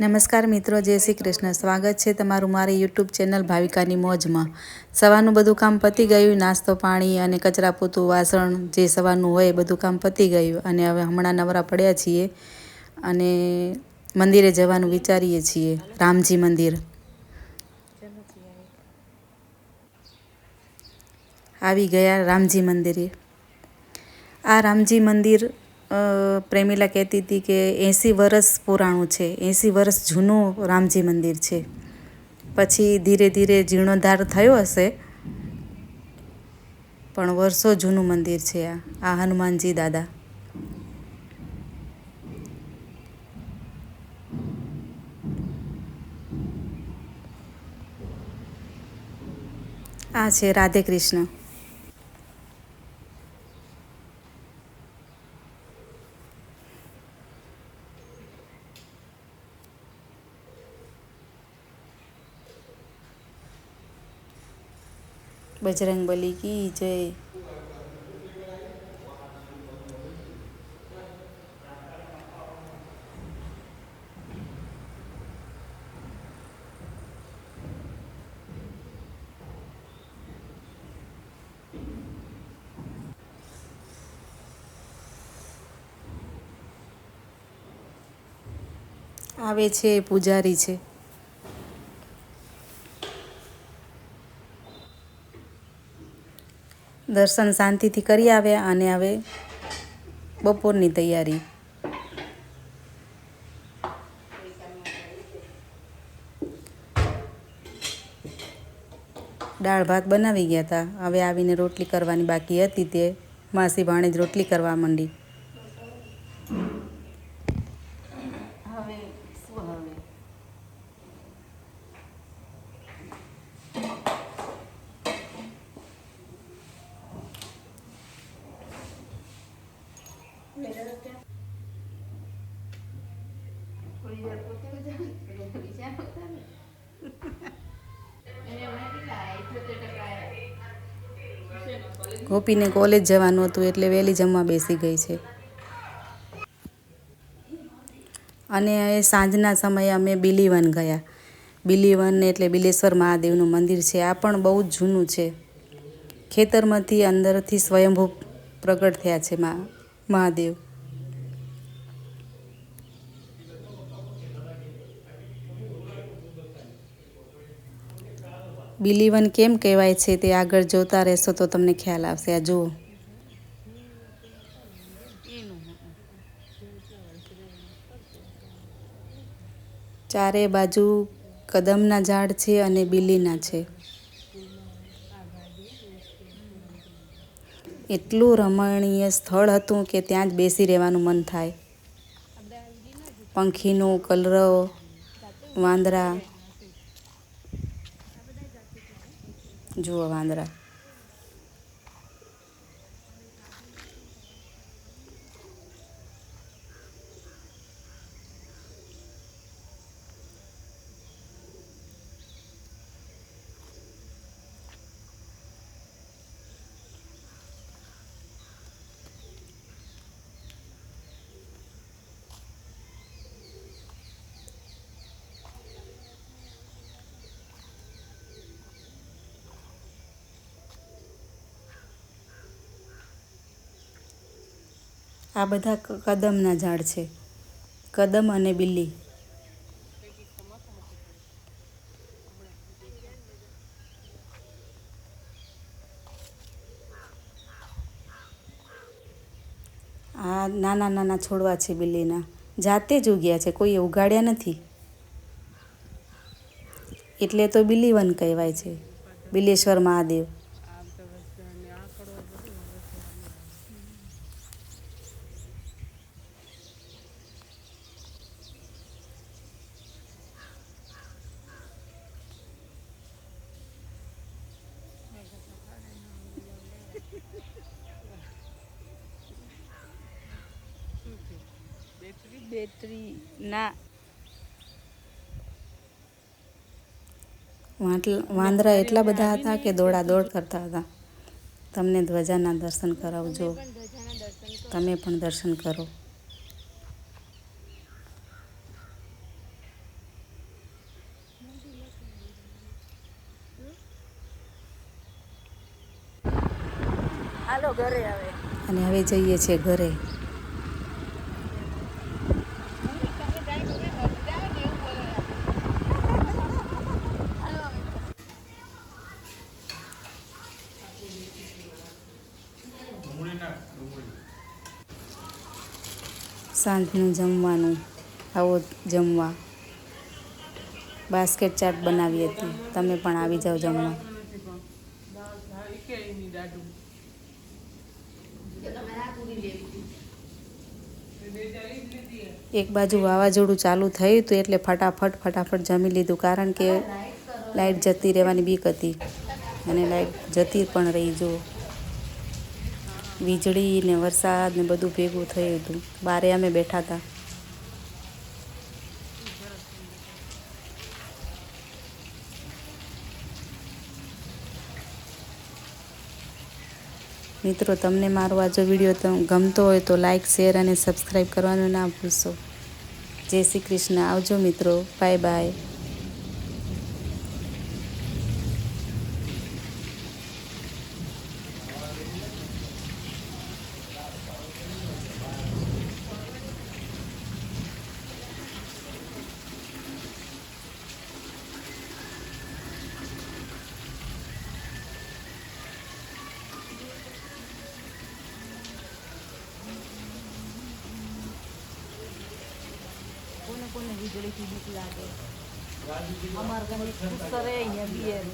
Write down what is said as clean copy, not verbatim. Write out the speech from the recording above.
નમસ્કાર મિત્રો, જય શ્રી કૃષ્ણ. સ્વાગત છે તમારું મારી યુટ્યુબ ચેનલ ભાવિકાની મોજમાં. સવારનું બધું કામ પતી ગયું, નાસ્તો પાણી અને કચરા પોતું વાસણ જે સવારનું હોય બધું કામ પતી ગયું અને હવે હમણાં નવરા પડ્યા છીએ અને મંદિરે જવાનું વિચારીએ છીએ, રામજી મંદિર. આવી ગયા રામજી મંદિરે. આ રામજી મંદિર પ્રેમીલા કહેતી હતી કે 80 વર્ષ પુરાણું છે, 80 વર્ષ જૂનું રામજી મંદિર છે. પછી ધીરે ધીરે જીર્ણોદ્ધાર થયો હશે, પણ વર્ષો જૂનું મંદિર છે આ હનુમાનજી દાદા. આ છે રાધે કૃષ્ણ. બજરંગબલી કી જય. આવે છે પૂજારી છે. દર્શન શાંતિથી કરી આવ્યા અને હવે બપોરની તૈયારી. દાળ ભાત બનાવી ગયા હતા, હવે આવીને રોટલી કરવાની બાકી હતી તે માસી ભાણેજ રોટલી કરવા માંડી. હવે શું હવે ગોપીને કોલેજ જવાનું હતું એટલે વહેલી જમવા બેસી ગઈ છે. અને સાંજના સમયે અમે બિલીવન ગયા. બિલીવન એટલે બિલેશ્વર મહાદેવનું મંદિર છે. આ પણ બહુ જ જૂનું છે. ખેતરમાંથી અંદરથી સ્વયંભૂ પ્રગટ થયા છે મહાદેવ. બિલીવન કેમ કહેવાય છે તે આગળ જોતા રહેશો તો તમને ખ્યાલ આવશે. આ જુઓ. ચારે બાજુ કદમના ઝાડ છે અને બીલીના છે. એટલું રમણીય સ્થળ હતું કે ત્યાં જ બેસી રહેવાનું મન થાય. પંખીનો કલરવ, વાંદરા, જુઓ વાંદરા. આ બધા કદમના ઝાડ છે, કદમ અને બિલ્લી. આ નાના નાના છોડવા છે બિલ્લીના, જાતે જ ઉગ્યા છે, કોઈએ ઉગાડ્યા નથી. એટલે તો બિલીવન કહેવાય છે, બિલેશ્વર મહાદેવ. બેટરી ના વાંદરા એટલા બધા હતા કે દોડા દોડ કરતા હતા. તમને ધ્વજાના દર્શન કરાવજો, તમે પણ દર્શન કરો. હાલો ઘરે આવે. અને હવે જઈએ છીએ ઘરે. સાંજનું જમવાનું આવો જમવા. બાસ્કેટ ચાટ બનાવી હતી, તમે પણ આવી જાઓ જમવા. એક બાજુ વાવાઝોડું ચાલુ થયું હતું એટલે ફટાફટ જમી લીધું, કારણ કે લાઇટ જતી રહેવાની બીક હતી અને લાઇટ જતી પણ રહી. જો વીજળી ને વરસાદ ને બધું ભેગું થયું હતું. બારે અમે બેઠા હતા. મિત્રો, તમને મારો આ જો વિડીયો ગમતો હોય તો લાઈક, શેર અને સબસ્ક્રાઈબ કરવાનું ના ભૂલશો. જય શ્રી કૃષ્ણ. આવજો મિત્રો. Bye bye. કોને કોને વીજળીથી બીક લાગે? અમાર ઘરે પુસ્તર અહીંયા બિયર